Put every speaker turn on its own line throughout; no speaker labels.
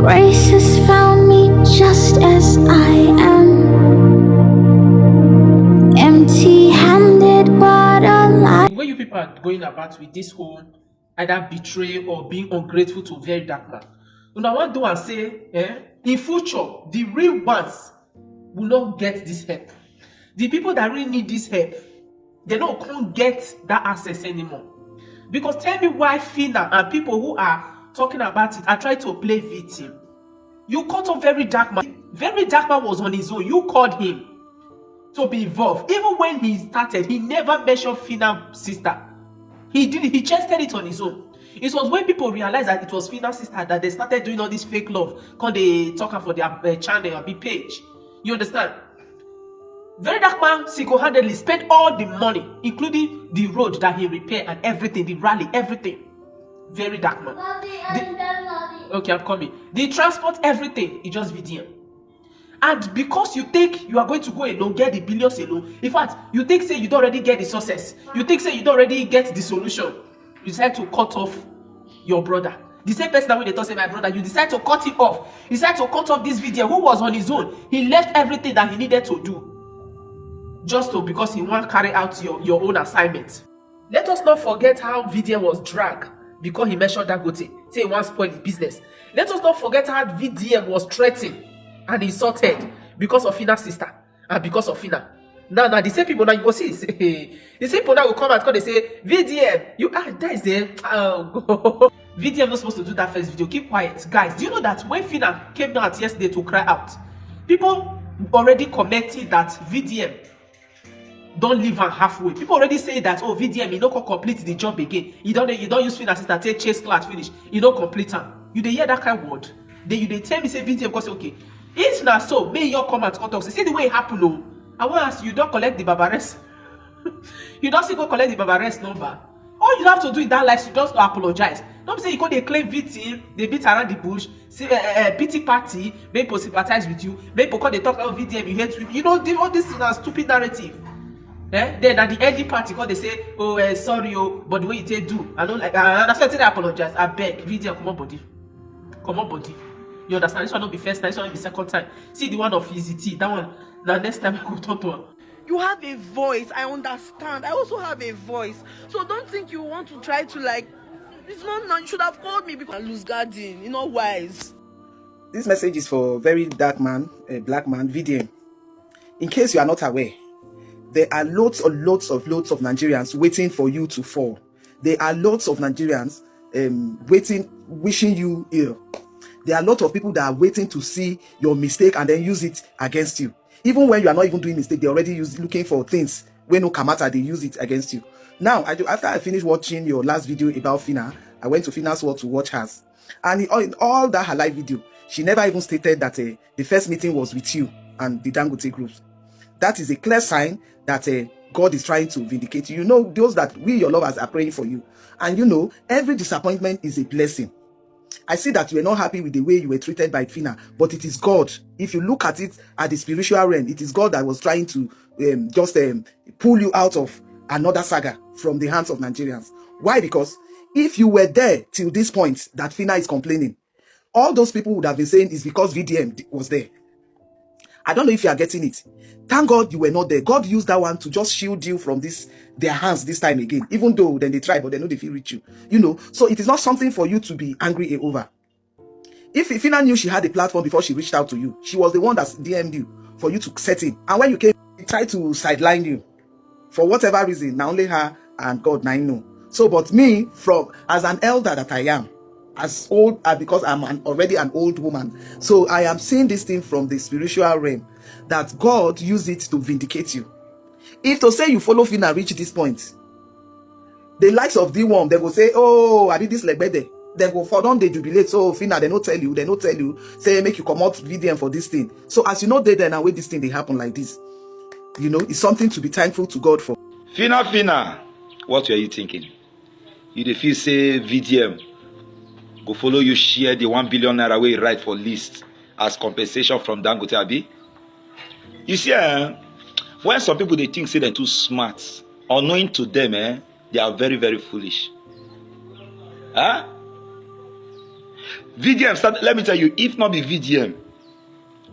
Grace has found me just as I am, empty-handed but alive.
The way you people are going about with this whole either betrayal or being ungrateful to Verydarkman, and I want to do and say, in future, the real ones will not get this help. The people that really need this help, they can't get that access anymore. Because tell me why Phyna and people who are talking about it are trying to play victim. You cut off Verydarkman. Verydarkman was on his own. You called him to be involved. Even when he started, he never mentioned Phyna's sister. He just did it on his own. It was when people realized that it was Phyna's sister that they started doing all this fake love. Because they talk for their channel or big page. You understand? Verydarkman single-handedly spent all the money, including the road that he repaired and everything, the rally, everything. Verydarkman. Okay, I'm coming. The transport, everything, it's just VDM. And because you think you are going to go alone, get the billions alone, in fact, you think say you don't already get the success, you think say you don't already get the solution, you decide to cut off your brother. The same person that when they talk say my brother, you decide to cut him off. You decide to cut off this video who was on his own. He left everything that he needed to do. Just to because he want to carry out your own assignment. Let us not forget how VDM was dragged because he mentioned Dangote. Say he wants to spoil his business. Let us not forget how VDM was threatened and insulted because of Phyna's sister and because of Phyna. Now the same people now you go see the same people now will come out because they say VDM, that is there. Oh, VDM not supposed to do that first video. Keep quiet, guys. Do you know that when Phyna came down yesterday to cry out, people already commented that VDM don't leave her halfway. People already say that VDM, you don't complete the job again. You don't use Phyna sister, take chase class finish. You don't complete her. You dey hear that kind of word. They tell me say VDM because okay. It's not so. May your comment talk. See the way it happened. Oh, I want to ask you don't collect the Babares. You don't see go collect the Babares number. All you have to do in that life is just to apologize. Don't say you go they claim victim, they beat around the bush, see pity party, make people sympathize with you, make people they talk about VDM, you hate with you know all this is a stupid narrative. Then at the ending party, because they say, sorry, but the way you take do, I don't like. That's why I apologize. I beg, video, come on, body. You understand? This one not be first time. This one not be second time. See the one of EZT. That one. The next time I go talk to her.
You have a voice. I understand. I also have a voice. So don't think you want to try to like. It's not. You should have called me because I lose guarding. You're not wise.
This message is for Verydarkman, black man, VDM. In case you are not aware. There are loads of Nigerians waiting for you to fall. There are lots of Nigerians wishing you ill. There are a lot of people that are waiting to see your mistake and then use it against you. Even when you are not even doing mistake, they already looking for things. When no kamata, they use it against you. Now, after I finished watching your last video about Phyna, I went to Phyna's world to watch hers. And in all that her live video, she never even stated that the first meeting was with you and the Dangote group. That is a clear sign that God is trying to vindicate you. You know, those that we, your lovers, are praying for you. And you know, every disappointment is a blessing. I see that you were not happy with the way you were treated by Phyna, but it is God. If you look at it at the spiritual realm, it is God that was trying to pull you out of another saga from the hands of Nigerians. Why? Because if you were there till this point that Phyna is complaining, all those people would have been saying it's because VDM was there. I don't know if you are getting it. Thank God you were not there. God used that one to just shield you from their hands this time again. Even though then they try, but they know they feel reach you. You know, so it is not something for you to be angry over. If Phyna knew she had a platform before she reached out to you, she was the one that DM'd you for you to set in. And when you came, she tried to sideline you. For whatever reason, now only her and God now know. So, but me, as an elder that I am, as old because I'm already an old woman, so I am seeing this thing from the spiritual realm that God used it to vindicate you. If to say you follow Phyna reach this point, the likes of D1 they will say, oh, I did this like better. They go for don't they jubilate. So Phyna they not tell you, say make you come out VDM for this thing. So as you know they now wait this thing they happen like this. You know, it's something to be thankful to God for.
Phyna, what were you thinking? You feel say VDM go follow you share the 1 billion naira way right for list as compensation from Dangote Abi? You see, when some people they think say they're too smart, unknowing to them, they are very, very foolish. VDM start. Let me tell you, if not be VDM,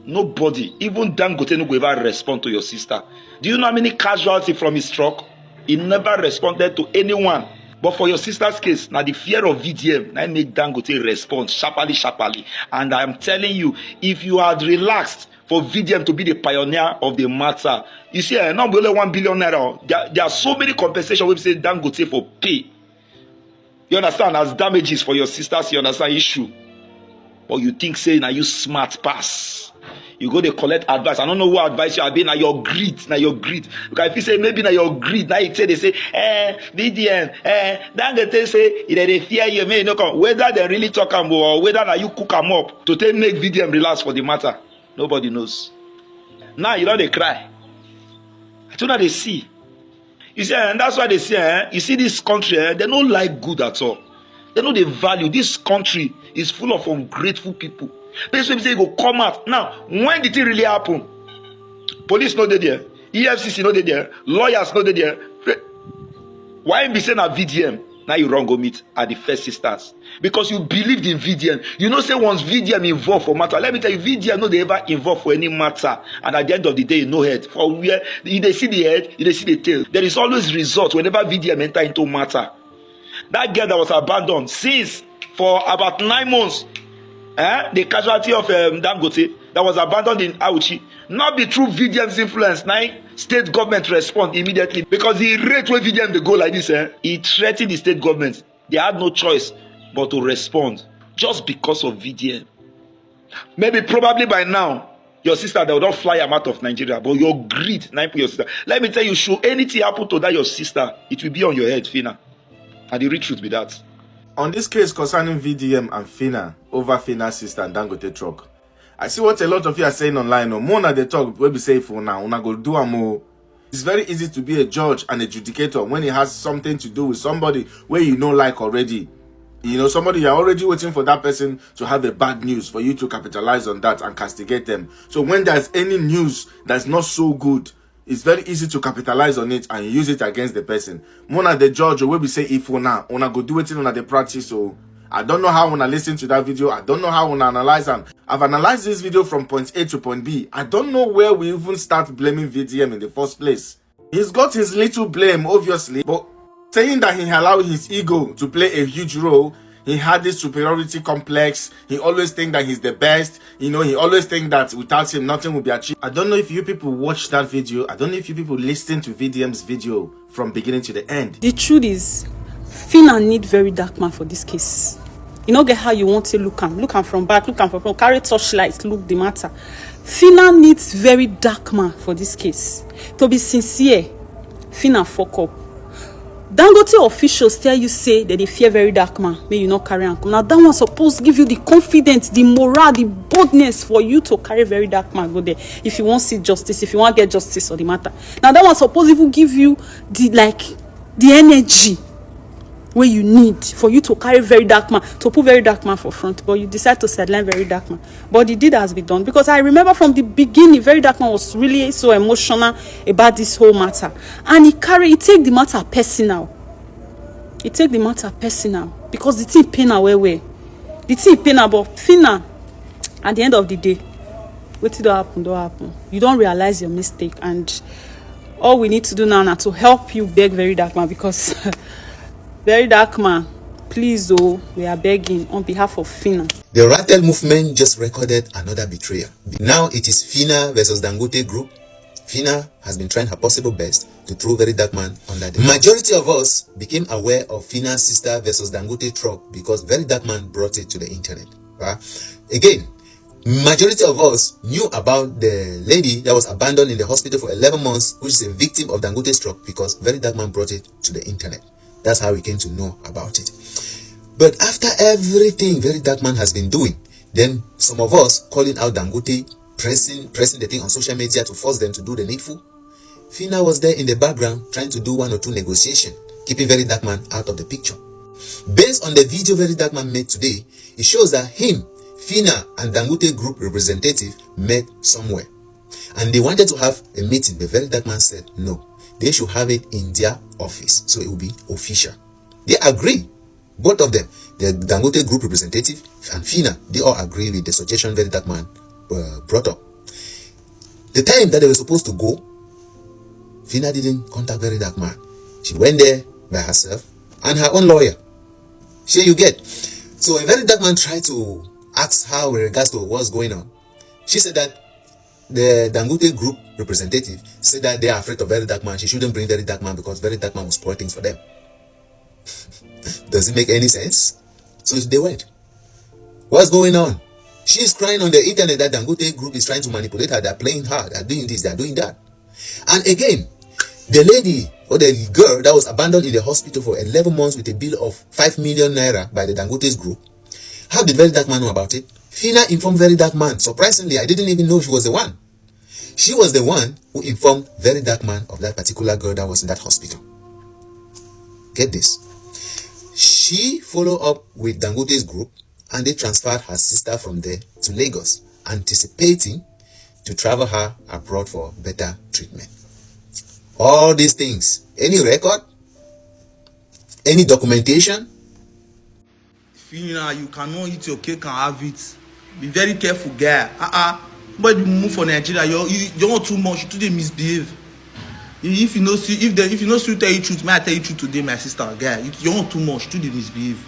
nobody, even Dangote, no go ever respond to your sister. Do you know how many casualties from his truck? He never responded to anyone. But for your sister's case, now the fear of VDM, now make Dangote respond sharply. And I'm telling you, if you had relaxed for VDM to be the pioneer of the matter, you see, not only 1 billion naira. There are so many compensations we say Dangote for pay. You understand? As damages for your sisters, you understand issue. But you think say now you smart pass. You go to collect advice. I don't know who advice you have been. Now your greed. Because if you say maybe now your greed, now they say, VDM, Dangote say they fear you, may no come. Whether they really talk them or whether now you cook them up to make VDM relax for the matter, nobody knows. Now you know they cry. I don't know they see. You see, and that's why they say, you see this country, they don't like good at all. They know the value. This country is full of ungrateful people. People say go come out. Now, when did it really happen? Police not there. EFCC not there. Lawyers not there. Why be saying a VDM? Now you wrong go meet at the first sisters. Because you believed in VDM. You know say once VDM involved for matter. Let me tell you, VDM no they ever involved for any matter. And at the end of the day, no head. For where they see the head, they see the tail. There is always result whenever VDM enter into matter. That girl that was abandoned since for about 9 months. The casualty of Dangote that was abandoned in Auchi, not be through VDM's influence. Now state government respond immediately because the rate where VDM they go like this, he threatened the state government. They had no choice but to respond just because of VDM. Maybe probably by now your sister they will not fly him out of Nigeria, but your greed now your sister. Let me tell you, should anything happen to that your sister, it will be on your head, Phyna. And the real truth be that.
On this case concerning VDM and Phyna over Phyna's sister and Dangote truck, I see what a lot of you are saying online. No more than they talk, we be say for now, una go do a more. It's very easy to be a judge and adjudicator when it has something to do with somebody where you know like already. You know, somebody you're already waiting for that person to have a bad news for you to capitalize on that and castigate them. So when there's any news that's not so good, it's very easy to capitalize on it and use it against the person. Mona the judge will be say if una go do it in the practice. So I don't know how una listen to that video. I don't know how una analyze them. I've analyzed this video from point A to point B. I don't know where we even start blaming VDM in the first place. He's got his little blame, obviously, but saying that he allowed his ego to play a huge role. He had this superiority complex. He always think that he's the best. You know, he always think that without him, nothing will be achieved. I don't know if you people watched that video. I don't know if you people listened to VDM's video from beginning to the end.
The truth is, Phyna need Verydarkman for this case. You know, get how you want to look am from back, look am from front, carry torchlight, look the matter. Phyna needs Verydarkman for this case. To be sincere, Phyna fuck up. Dangote officials tell you say that they fear Verydarkman, may you not carry and come. Now that one supposed to give you the confidence, the morale, the boldness for you to carry Verydarkman go there. If you want to see justice, if you want to get justice or the matter. Now that one supposed to even give you the energy where you need for you to carry Verydarkman, to put Verydarkman for front, but you decide to sideline Verydarkman. But the deed has been done, because I remember from the beginning, Verydarkman was really so emotional about this whole matter, and he take the matter personal. He take the matter personal because the thing pain away way. The thing pain about Phyna. At the end of the day, what don't happen. You don't realize your mistake, and all we need to do now to help you beg Verydarkman, because. Verydarkman, please, we are begging on behalf of Phyna.
The Rattle movement just recorded another betrayal. Now it is Phyna versus Dangote group. Phyna has been trying her possible best to throw Verydarkman under the majority of us became aware of Phyna's sister versus Dangote truck because Verydarkman brought it to the internet. Again, majority of us knew about the lady that was abandoned in the hospital for 11 months, which is a victim of Dangote's truck, because Verydarkman brought it to the internet. That's how we came to know about it. But after everything Verydarkman has been doing, then some of us calling out Dangote, pressing the thing on social media to force them to do the needful. Phyna was there in the background trying to do 1 or 2 negotiations, keeping Verydarkman out of the picture. Based on the video Verydarkman made today, it shows that him, Phyna and Dangote group representative met somewhere. And they wanted to have a meeting, but Verydarkman said no. They should have it in their office, so it will be official. They agree. Both of them, the Dangote group representative and Phyna, they all agree with the suggestion Verydarkman brought up. The time that they were supposed to go, Phyna didn't contact Verydarkman. She went there by herself and her own lawyer. Sure you get. So when Verydarkman tried to ask her with regards to what's going on, she said that the Dangote group representative said that they are afraid of Verydarkman. She shouldn't bring Verydarkman because Verydarkman will spoil things for them. Does it make any sense? So they went. What's going on? She's crying on the internet that Dangote group is trying to manipulate her. They're playing her. They're doing this. They're doing that. And again, the lady or the girl that was abandoned in the hospital for 11 months with a bill of 5 million naira by the Dangote's group. How did Verydarkman know about it? Phyna informed Verydarkman. Surprisingly, I didn't even know she was the one. She was the one who informed Verydarkman of that particular girl that was in that hospital. Get this. She followed up with Dangote's group and they transferred her sister from there to Lagos, anticipating to travel her abroad for better treatment. All these things. Any record? Any documentation?
Phyna, you cannot eat your cake and have it. Be very careful, guy. But you move for Nigeria, you're not too much. You too dey misbehave. If you know, if you know, tell you truth. May I tell you truth today, my sister, guy? You're not too much. You too dey misbehave.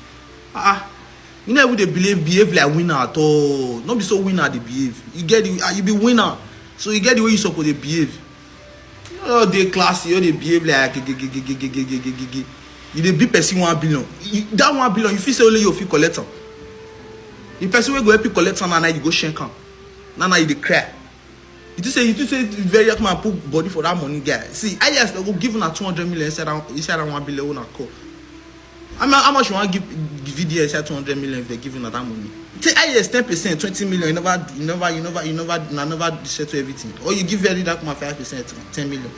You never dey behave like winner at all. Not be so winner they behave. You get it. You be winner, so you get the way you supposed to behave. You dey classy. You dey behave like you dey be person 1 billion. That 1 billion, you feel say only you fit collect am. The person will go help you collect am, and now you go shank am. Now you dey cry. You say Verydarkman put body for that money, guy. See, I just go give una 200 million inside that 1 billion una call. How much you want to give VDM inside 200 million if they give you that money? Say I just 10%, 20 million. You never settle everything. Or you give Verydarkman 5%, 10 million.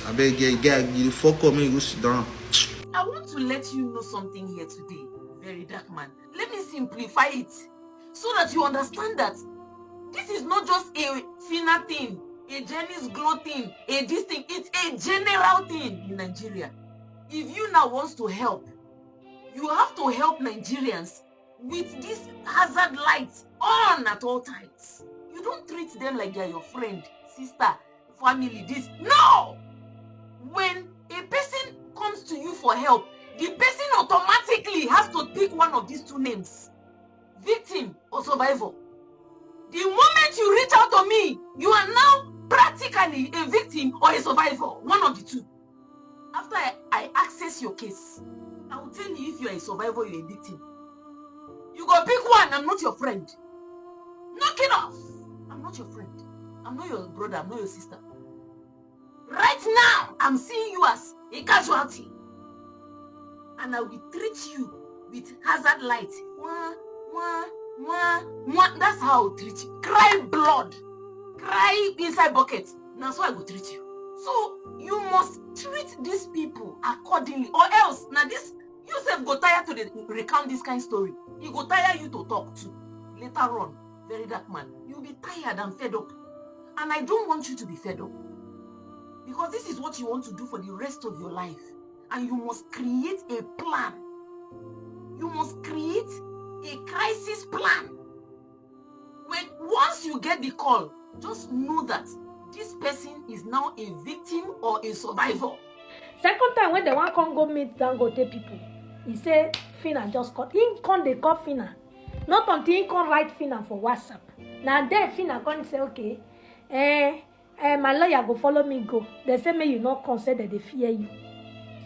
I beg you fuck up, man. You go sit down.
I want to let you know something here today, Verydarkman. Let me simplify it so that you understand that this is not just a Phyna thing, a Jenny's glow thing, a this thing. It's a general thing in Nigeria. If you now want to help, you have to help Nigerians with this hazard lights on at all times. You don't treat them like they're your friend, sister, family, this. No! When a person comes to you for help, the person automatically has to pick one of these two names, victim or survivor. The moment you reach out to me, you are now practically a victim or a survivor, one of the two. After I access your case, I will tell you if you are a survivor or a victim. You go pick one. I'm not your friend. Knock it off. I'm not your friend. I'm not your brother. I'm not your sister. Right now, I'm seeing you as a casualty. And I will treat you with hazard light. That's how I will treat you. Cry blood. Cry inside bucket. That's how I will treat you. So, you must treat these people accordingly. Or else, now this, Yusuf go tired to recount this kind of story. He go tire you to talk to. Later on, Verydarkman, you'll be tired and fed up. And I don't want you to be fed up. Because this is what you want to do for the rest of your life. And you must create a plan. You must create a crisis plan. Once you get the call, just know that this person is now a victim or a survivor.
Second time when they want to go meet Dangote people, he said Phyna just called. He can't they call Phyna. Not until he can write Phyna for WhatsApp. Now then Phyna can say, okay, my lawyer go follow me go. They say me you not consider they fear you.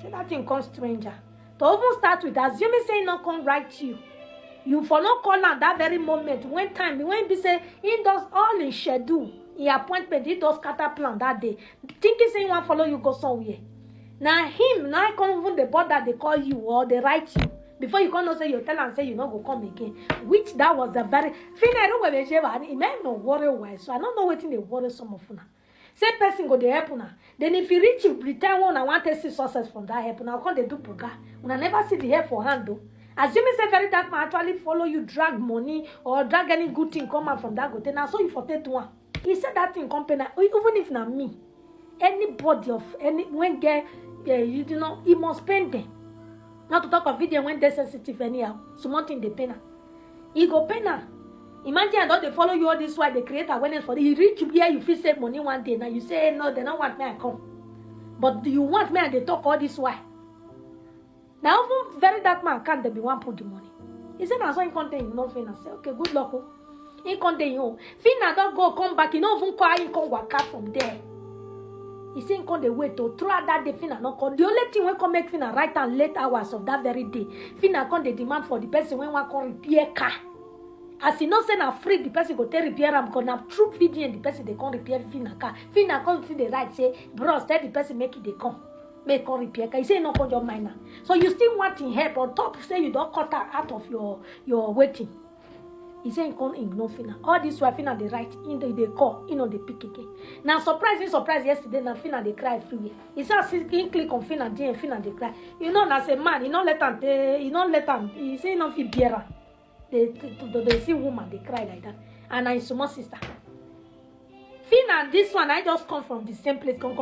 Say that thing come stranger. To even start with, assuming say not come write you. You follow call at that very moment. When he say he does all in schedule, in appointment, he does scatter plan that day. Thinking say he want follow you go somewhere. Now I can't even the board that they call you or they write you. Before you can't say you tell and say you not go come again. Which that was the very thing I don't know it may not worry why. So I don't know what they worry some of you. Say person go the help now. Then if you reach you return one, I want to see success from that help. Now can't they do program? When I never see the help for hand though. Assuming say Verydarkman actually follow you, drag money or drag any good thing come out from Dangote. Now so you for take one. He said that thing company, even if not me, anybody of any when get he must spend them. Not to talk of VDM when they sensitive anyhow. So one thing they pain her. He go pain her. Imagine I don't they follow you all this while they create awareness for you reach here, you feel save money one day. Now you say no, they don't want me I come. But do you want me and they talk all this while? Now even Verydarkman can't they be one put the money. He said, I saw him contain you, no Fina. Say, okay, good luck. He contain you. Fina don't go come back. He don't even call him come work out from there. He said, he come the way to throughout that day. Fina not come. The only thing when come make Fina right and late hours of that very day. Fina come the demand for the person when one come repair car. As he not say na free, the person go tell repair am because na true VDM the person they come repair Fina car. Fina come see the right say, bros, tell the person make it they come. Make come repair car. He say no come your minor. So you still want him help on top say you don't cut her out of your waiting. He say he can't ignore Fina. All this while Fina they write in the call, in on the pick again. Now surprise yesterday now Fina they cry everywhere. He say he click on Fina and Fina they cry. You know as a man, he not let them he say he not feel bearer. They see woman they cry like that. And I small sister. Fina, this one I just come from the same place. Come.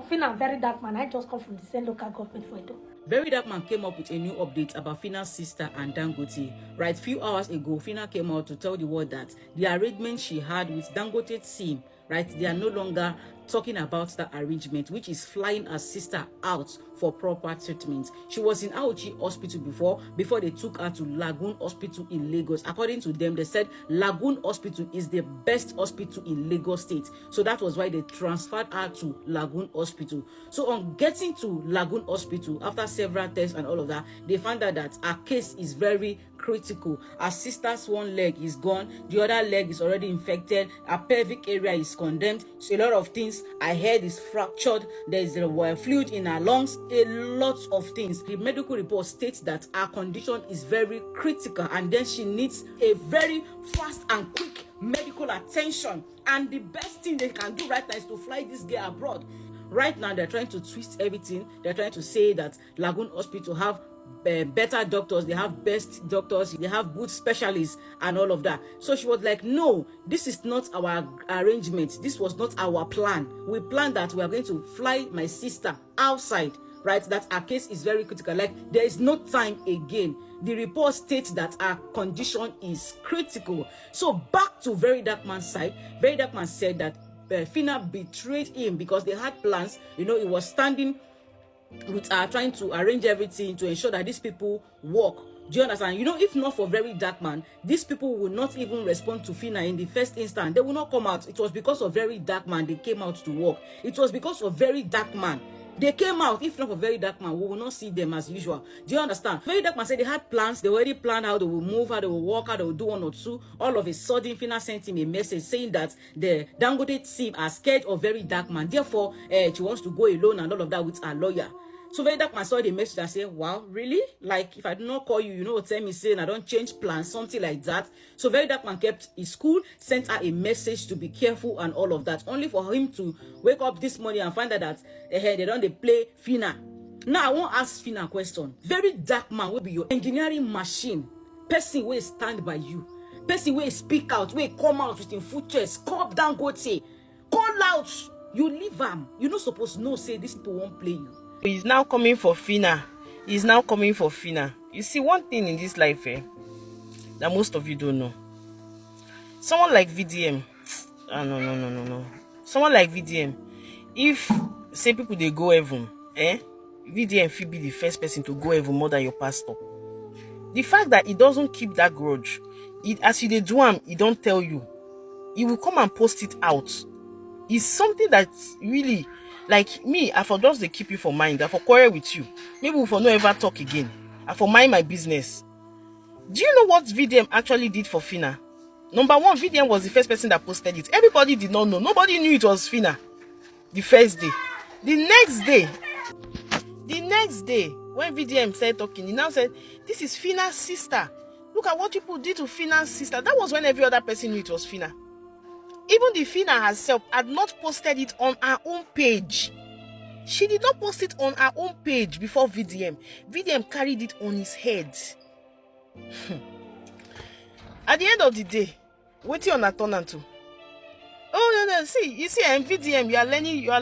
Fina, Verydarkman. I just come from the same local government for Edo.
Verydarkman came up with a new update about Fina's sister and Dangote. Right, few hours ago, Fina came out to tell the world that the arrangement she had with Dangote's team, right, they are no longer talking about that arrangement, which is flying her sister out for proper treatment. She was in Auchi Hospital before they took her to Lagoon Hospital in Lagos. According to them, they said Lagoon Hospital is the best hospital in Lagos State. So that was why they transferred her to Lagoon Hospital. So on getting to Lagoon Hospital, after several tests and all of that, they found out that her case is very critical. Her sister's one leg is gone, the other leg is already infected, her pelvic area is condemned, so a lot of things, her head is fractured, there is fluid in her lungs, a lot of things. The medical report states that her condition is very critical and then she needs a very fast and quick medical attention, and the best thing they can do right now is to fly this girl abroad. Right now they're trying to twist everything. They're trying to say that Lagoon Hospital have better doctors, they have best doctors, they have good specialists and all of that. So she was like, no, this is not our arrangement, this was not our plan. We planned that we are going to fly my sister outside, right? That her case is very critical, like there is no time again. The report states that her condition is critical. So back to Verydarkman's side, Verydarkman said that Fina betrayed him because they had plans. You know, he was standing with trying to arrange everything to ensure that these people work. Do you understand? You know, if not for Verydarkman, these people will not even respond to Fina in the first instance. They will not come out. It was because of Verydarkman they came out to work. It was because of Verydarkman they came out. If not for Verydarkman, we will not see them as usual. Do you understand? Verydarkman said they had plans. They already planned how they will move, how they will walk, how they will do one or two. All of a sudden, Fina sent him a message saying that the Dangote team are scared of Verydarkman. Therefore, she wants to go alone and all of that with her lawyer. So Verydarkman saw the message and said, wow, really? Like, if I do not call you, you know, tell me saying I don't change plans, something like that. So Verydarkman kept his cool, sent her a message to be careful and all of that, only for him to wake up this morning and find out that they don't play Fina. Now, I won't ask Fina a question. Verydarkman will be your engineering machine. Person will stand by you. Person will speak out, will come out with him foot chest, call Dangote, call out. You leave him. You're not supposed to know, say these people won't play you.
He's now coming for Fina. He's now coming for Fina. You see, one thing in this life that most of you don't know. Someone like VDM. No. Someone like VDM. If say people they go heaven, VDM will be the first person to go heaven more than your pastor. The fact that he doesn't keep that grudge, as you do him, he don't tell you. He will come and post it out. It's something that's really, like me, I for just they keep you for mind. I for quarrel with you. Maybe we for no ever talk again. I for mind my business. Do you know what VDM actually did for Fina? Number one, VDM was the first person that posted it. Everybody did not know. Nobody knew it was Fina. The first day. The next day, when VDM started talking, he now said, this is Fina's sister. Look at what people did to Fina's sister. That was when every other person knew it was Fina. Even the Fina herself had not posted it on her own page. She did not post it on her own page before VDM. VDM carried it on his head. At the end of the day, waiting on a turn to. Oh no, see, you see, VDM, you are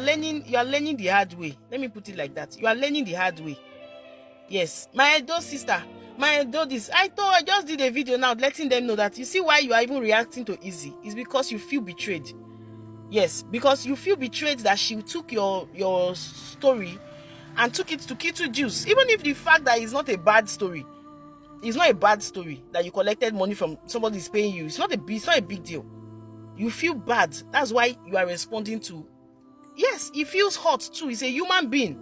learning the hard way. Let me put it like that. You are learning the hard way. Yes, my Edo sister, my Edo this. I just did a video now letting them know that you see why you are even reacting to Izzy is because you feel betrayed. Yes, because you feel betrayed that she took your story and took it to Kitu Juice. Even if the fact that it's not a bad story, it's not a bad story that you collected money from somebody is paying you. It's not a big deal. You feel bad. That's why you are responding to. Yes, he feels hurt too. He's a human being.